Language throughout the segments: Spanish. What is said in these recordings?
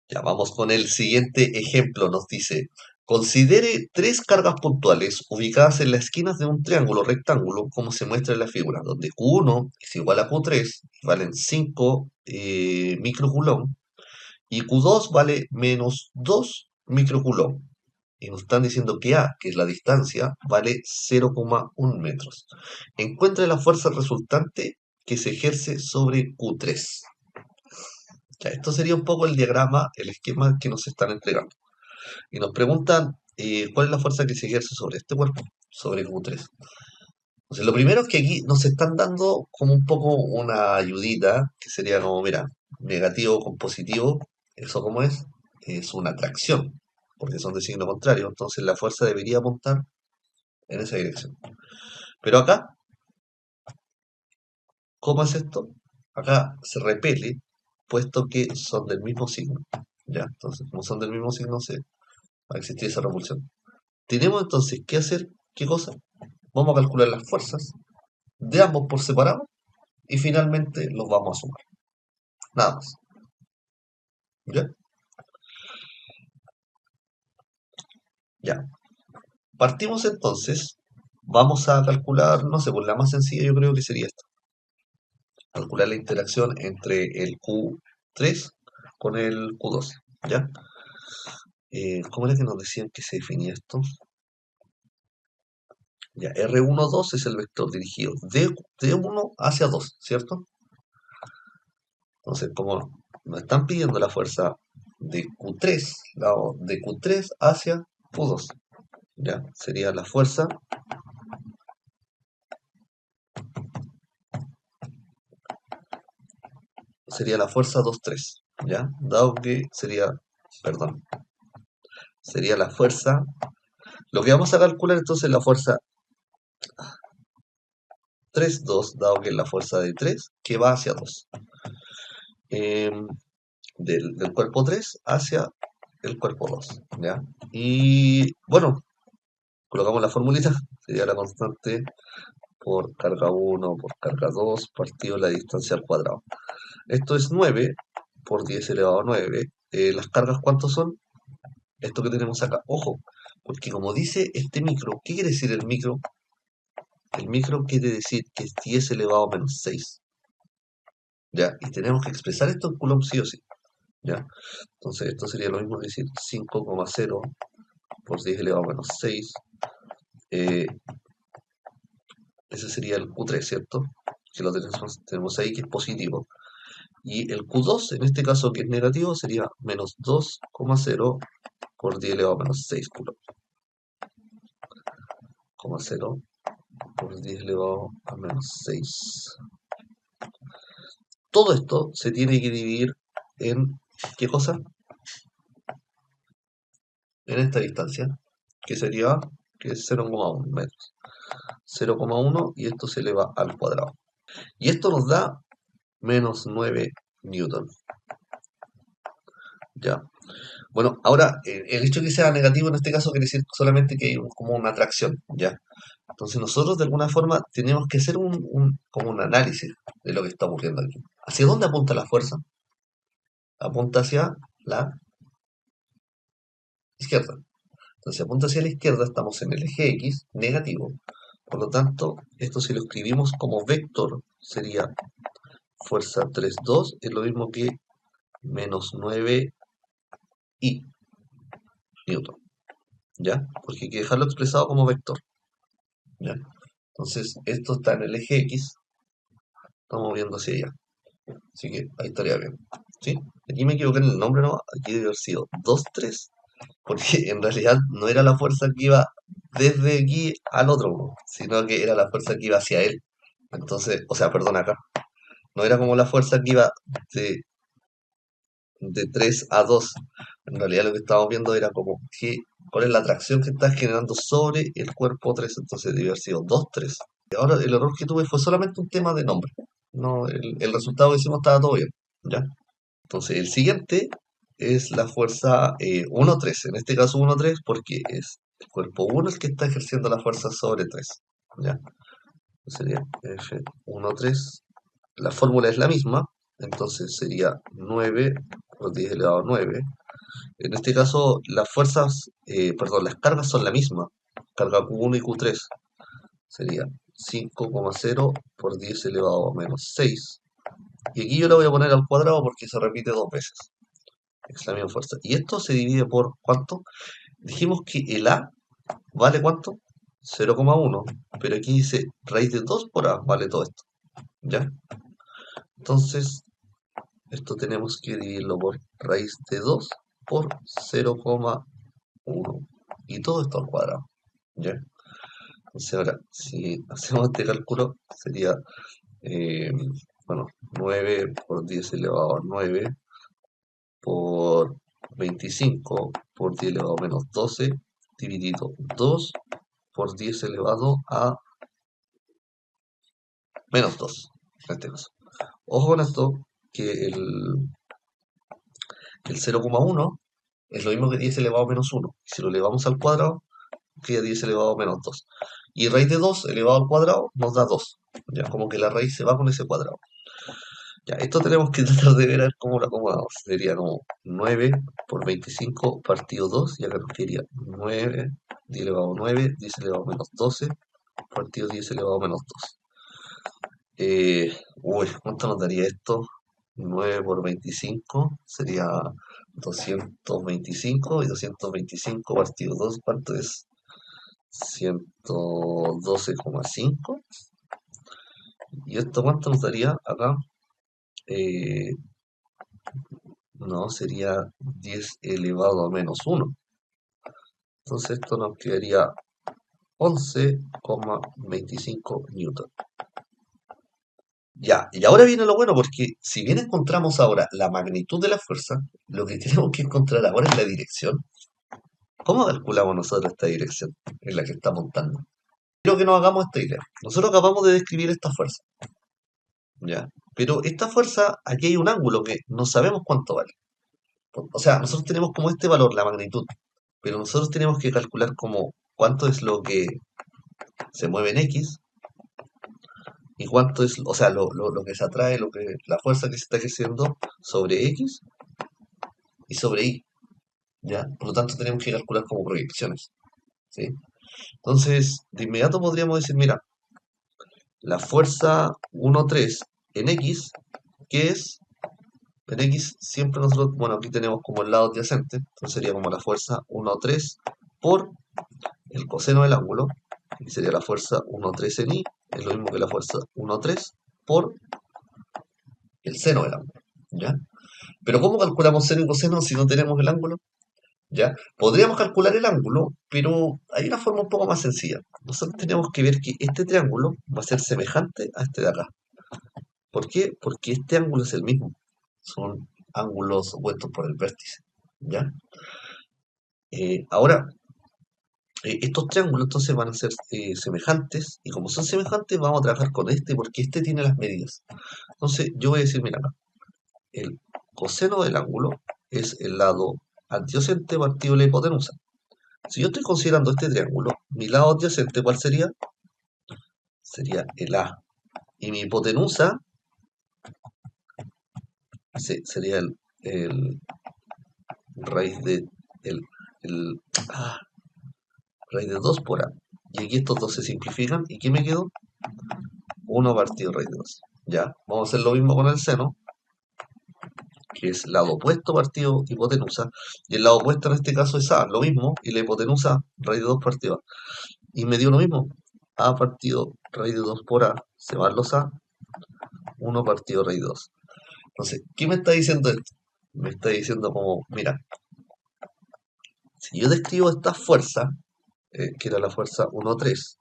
Ya vamos con el siguiente ejemplo. Nos dice, considere tres cargas puntuales ubicadas en las esquinas de un triángulo rectángulo, como se muestra en la figura, donde Q1 es igual a Q3, valen 5 microcoulomb, y Q2 vale menos 2 microcoulomb. Y nos están diciendo que A, que es la distancia, vale 0,1 metros. Encuentre la fuerza resultante que se ejerce sobre Q3. Ya, esto sería un poco el diagrama, el esquema que nos están entregando. Y nos preguntan cuál es la fuerza que se ejerce sobre este cuerpo, sobre Q3. Entonces, lo primero es que aquí nos están dando como un poco una ayudita, que sería como, mira, negativo con positivo, ¿eso cómo es? Es una atracción, porque son de signo contrario, entonces la fuerza debería apuntar en esa dirección. Pero acá, ¿cómo es esto? Acá se repele, puesto que son del mismo signo. Ya, entonces, como son del mismo signo, va a existir esa repulsión. Tenemos entonces que hacer, ¿qué cosa? Vamos a calcular las fuerzas de ambos por separado y finalmente los vamos a sumar. Nada más. ¿Ya? Ya. Partimos entonces. Vamos a calcular, no sé, pues la más sencilla yo creo que sería esta. Calcular la interacción entre el Q3 con el Q2. ¿Ya? ¿Cómo era que nos decían que se definía esto? Ya, R12 es el vector dirigido de 1 hacia 2, ¿cierto? Entonces, como nos están pidiendo la fuerza de Q3, de Q3 hacia Q2, ¿ya? Sería la fuerza 2,3, ¿ya? Dado que sería, perdón, sería la fuerza, lo que vamos a calcular entonces es la fuerza 3,2, dado que es la fuerza de 3 que va hacia 2. Em, del cuerpo 3 hacia el cuerpo 2, ¿ya? Y bueno, colocamos la formulita, sería la constante por carga 1 por carga 2 partido la distancia al cuadrado. Esto es 9 por 10 elevado a 9. ¿Las cargas cuántos son? Esto que tenemos acá. Ojo, porque como dice este micro, ¿qué quiere decir el micro? El micro quiere decir que es 10 elevado a menos 6. ¿Ya? Y tenemos que expresar esto en coulomb sí o sí. ¿Ya? Entonces esto sería lo mismo que decir 5,0 por 10 elevado a menos 6. Eh, ese sería el Q3, ¿cierto? Que lo tenemos ahí, que es positivo. Y el Q2, en este caso que es negativo, sería menos 2,0 por 10 elevado a menos 6 coulomb. 0,0 por 10 elevado a menos 6. Todo esto se tiene que dividir en, ¿qué cosa? En esta distancia, que sería, que es 0,1 metros. 0,1 y esto se eleva al cuadrado. Y esto nos da menos 9 newton. ¿Ya? Bueno, ahora, el hecho de que sea negativo en este caso quiere decir solamente que hay como una atracción, ¿ya? Entonces nosotros de alguna forma tenemos que hacer como un análisis de lo que está ocurriendo aquí. ¿Hacia dónde apunta la fuerza? Apunta hacia la izquierda. Entonces apunta hacia la izquierda, estamos en el eje X, negativo. Por lo tanto, esto si lo escribimos como vector, sería fuerza 3,2, es lo mismo que menos 9i newton, ¿ya? Porque hay que dejarlo expresado como vector, ¿ya? Entonces, esto está en el eje X, estamos viendo hacia allá. Así que ahí estaría bien, ¿sí? Aquí me equivoqué en el nombre, ¿no? Aquí debe haber sido 2,3, porque en realidad no era la fuerza que iba desde aquí al otro, ¿no? Sino que era la fuerza que iba hacia él. Entonces, o sea, perdón acá, no era como la fuerza que iba de, de 3 a 2. En realidad lo que estábamos viendo era como cuál es la atracción que está generando sobre el cuerpo 3. Entonces debe haber sido 2,3. Ahora el error que tuve fue solamente un tema de nombre. No, el resultado que hicimos estaba todo bien, ¿ya? Entonces el siguiente es la fuerza 1,3. En este caso 1,3 porque es el cuerpo 1 el que está ejerciendo la fuerza sobre 3. ¿Ya? Sería F1,3. La fórmula es la misma, entonces sería 9 por 10 elevado a 9. En este caso, las fuerzas, perdón, las cargas son la misma. Carga Q1 y Q3 sería 5,0 por 10 elevado a menos 6. Y aquí yo le voy a poner al cuadrado porque se repite dos veces. Es la misma fuerza. Y esto se divide por ¿cuánto? Dijimos que el A vale ¿cuánto? 0,1. Pero aquí dice raíz de 2 por A vale todo esto. ¿Ya? Entonces, esto tenemos que dividirlo por raíz de 2 por 0,1. Y todo esto al cuadrado. ¿Ya? Entonces ahora, si hacemos este cálculo, sería, eh, bueno, 9 por 10 elevado a 9 por 25 por 10 elevado a menos 12 dividido 2 por 10 elevado a menos 2, en este caso. Ojo con esto, que el 0,1 es lo mismo que 10 elevado a menos 1. Si lo elevamos al cuadrado, queda 10 elevado a menos 2. Y raíz de 2 elevado al cuadrado nos da 2. Ya, como que la raíz se va con ese cuadrado. Ya, esto tenemos que tratar de ver a ver cómo lo acomodamos. Sería como 9 por 25 partido 2, y acá nos quedaría 9, 10 elevado a 9, 10 elevado a menos 12, partido 10 elevado a menos 2. ¿Cuánto nos daría esto? 9 por 25 sería 225, y 225 partido 2, ¿cuánto es? 112,5. ¿Y esto cuánto nos daría acá? Eh, no, sería 10 elevado a menos 1. Entonces esto nos quedaría 11,25 newton. Ya, y ahora viene lo bueno, porque si bien encontramos ahora la magnitud de la fuerza, lo que tenemos que encontrar ahora es la dirección. ¿Cómo calculamos nosotros esta dirección en la que está montando? Quiero que nos hagamos esta idea. Nosotros acabamos de describir esta fuerza, ¿ya? Pero esta fuerza, aquí hay un ángulo que no sabemos cuánto vale. O sea, nosotros tenemos como este valor, la magnitud, pero nosotros tenemos que calcular como cuánto es lo que se mueve en X y cuánto es, o sea, lo que se atrae, la fuerza que se está ejerciendo sobre X y sobre Y, ¿ya? Por lo tanto, tenemos que calcular como proyecciones, ¿sí? Entonces, de inmediato podríamos decir, mira, la fuerza 1,3 en X, ¿qué es? En X siempre nosotros, bueno, aquí tenemos como el lado adyacente, entonces sería como la fuerza 1,3 por el coseno del ángulo, y sería la fuerza 1,3 en Y, es lo mismo que la fuerza 1,3 por el seno del ángulo, ¿ya? Pero ¿cómo calculamos seno y coseno si no tenemos el ángulo? ¿Ya? Podríamos calcular el ángulo, pero hay una forma un poco más sencilla. Nosotros tenemos que ver que este triángulo va a ser semejante a este de acá. ¿Por qué? Porque este ángulo es el mismo. Son ángulos opuestos por el vértice, ¿ya? Ahora, estos triángulos entonces van a ser semejantes, y como son semejantes vamos a trabajar con este porque este tiene las medidas. Entonces yo voy a decir, mira acá, el coseno del ángulo es el lado adyacente partido la hipotenusa. Si yo estoy considerando este triángulo, mi lado adyacente, ¿cuál sería? Sería el A. Y mi hipotenusa sería el raíz de el, el raíz de 2 por A. Y aquí estos dos se simplifican. ¿Y qué me quedó? 1 partido raíz de 2. Ya, vamos a hacer lo mismo con el seno, que es lado opuesto partido hipotenusa. Y el lado opuesto en este caso es A, lo mismo. Y la hipotenusa, raíz de 2 partido A. Y me dio lo mismo. A partido raíz de 2 por A, se van los A, 1 partido raíz de 2. Entonces, ¿qué me está diciendo esto? Me está diciendo como, mira, si yo describo esta fuerza, que era la fuerza 1,3,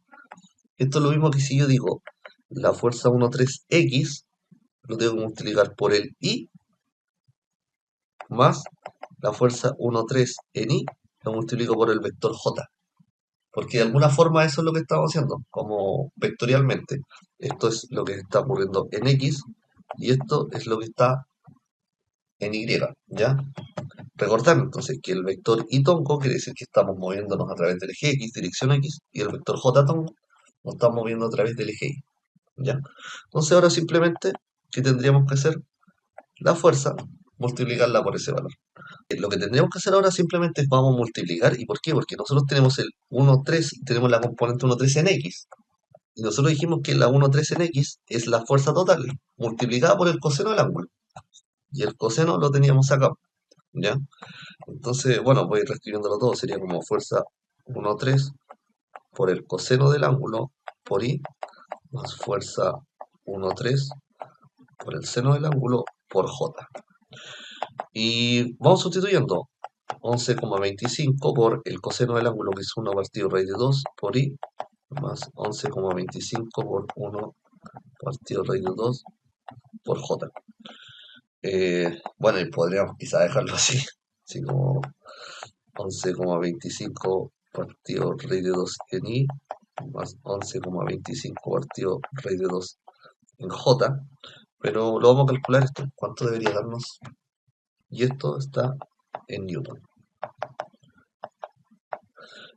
esto es lo mismo que si yo digo la fuerza 1,3x, lo tengo que multiplicar por el I, más la fuerza 1,3 en I, lo multiplico por el vector J. Porque de alguna forma eso es lo que estamos haciendo, como vectorialmente. Esto es lo que está ocurriendo en X, y esto es lo que está en Y, ¿ya? Recordar entonces que el vector y tonco quiere decir que estamos moviéndonos a través del eje X, dirección X, y el vector J tonco nos estamos moviendo a través del eje Y, ¿ya? Entonces ahora simplemente, ¿qué tendríamos que hacer? La fuerza multiplicarla por ese valor. Lo que tendríamos que hacer ahora simplemente es vamos a multiplicar. ¿Y por qué? Porque nosotros tenemos el 1, 3, tenemos la componente 1, 3 en X. Y nosotros dijimos que la 1, 3 en X es la fuerza total, multiplicada por el coseno del ángulo. Y el coseno lo teníamos acá, ¿ya? Entonces, bueno, voy reescribiéndolo todo. Sería como fuerza 1, 3 por el coseno del ángulo por I, más fuerza 1, 3 por el seno del ángulo por J. Y vamos sustituyendo 11,25 por el coseno del ángulo, que es 1 partido raíz de 2 por I, más 11,25 por 1 partido raíz de 2 por J. Bueno, y podríamos quizá dejarlo así, así como 11,25 partido raíz de 2 en I, más 11,25 partido raíz de 2 en J. Pero lo vamos a calcular esto, cuánto debería darnos. Y esto está en Newton.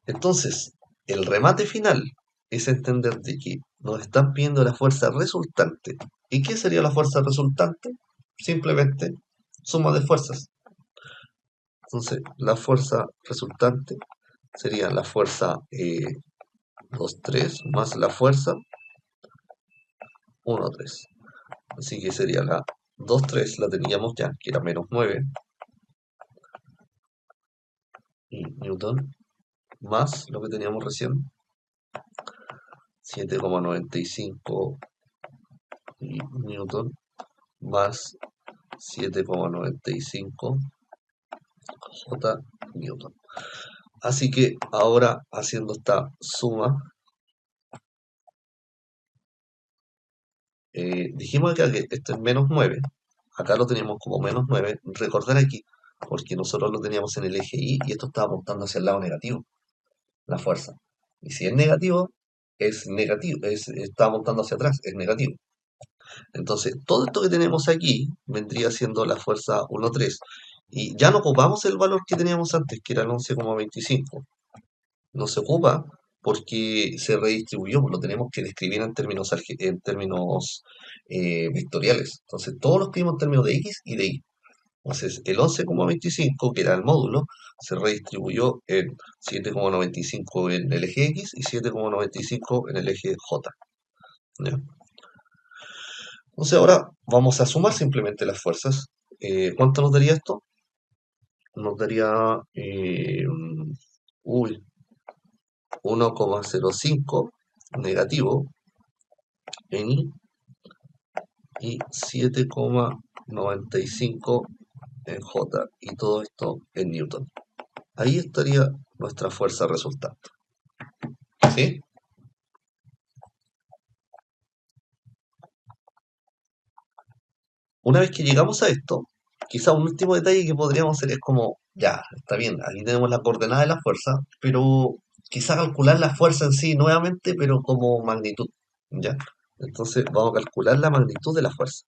Entonces, el remate final es entender de que nos están pidiendo la fuerza resultante. ¿Y qué sería la fuerza resultante? Simplemente suma de fuerzas. Entonces, la fuerza resultante sería la fuerza 2, 3 más la fuerza 1, 3. Así que sería la 2, 3, la teníamos ya, que era menos 9 y Newton, más lo que teníamos recién, 7,95 y Newton, más 7,95 J Newton. Así que ahora haciendo esta suma, dijimos acá que esto es menos 9, acá lo teníamos como menos 9, recordar aquí, porque nosotros lo teníamos en el eje Y y esto estaba apuntando hacia el lado negativo, la fuerza. Y si es negativo, es negativo, está apuntando hacia atrás, es negativo. Entonces, todo esto que tenemos aquí vendría siendo la fuerza 1,3. Y ya no ocupamos el valor que teníamos antes, que era el 11,25. No se ocupa porque se redistribuyó, lo tenemos que describir en términos, vectoriales. Entonces, todos los escribimos en términos de X y de Y. Entonces, el 11,25, que era el módulo, se redistribuyó en 7,95 en el eje X y 7,95 en el eje J. ¿Ya? Entonces, ahora vamos a sumar simplemente las fuerzas. ¿Cuánto nos daría esto? Nos daría uy, 1,05 negativo en I y 7,95 en J, y todo esto en Newton. Ahí estaría nuestra fuerza resultante. ¿Sí? Una vez que llegamos a esto, quizá un último detalle que podríamos hacer es como, ya, está bien, aquí tenemos la coordenada de la fuerza, pero quizá calcular la fuerza en sí nuevamente, pero como magnitud, ¿ya? Entonces vamos a calcular la magnitud de la fuerza.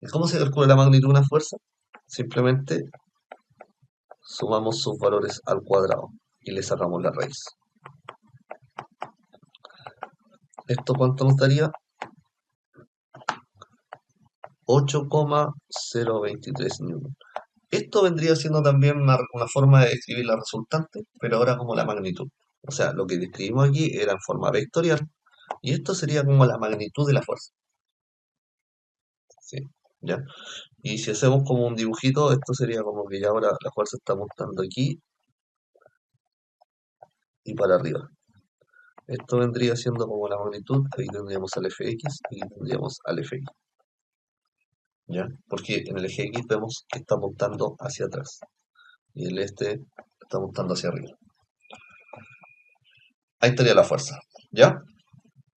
¿Y cómo se calcula la magnitud de una fuerza? Simplemente sumamos sus valores al cuadrado y le sacamos la raíz. ¿Esto cuánto nos daría? 8,023 newton. Esto vendría siendo también una forma de describir la resultante, pero ahora como la magnitud. O sea, lo que describimos aquí era en forma vectorial, y esto sería como la magnitud de la fuerza. ¿Sí? ¿Ya? Y si hacemos como un dibujito, esto sería como que ya ahora la fuerza está montando aquí y para arriba. Esto vendría siendo como la magnitud, aquí tendríamos al Fx y aquí tendríamos al Fy. ¿Ya? Porque en el eje X vemos que está montando hacia atrás y el está montando hacia arriba. Ahí estaría la fuerza. ¿Ya?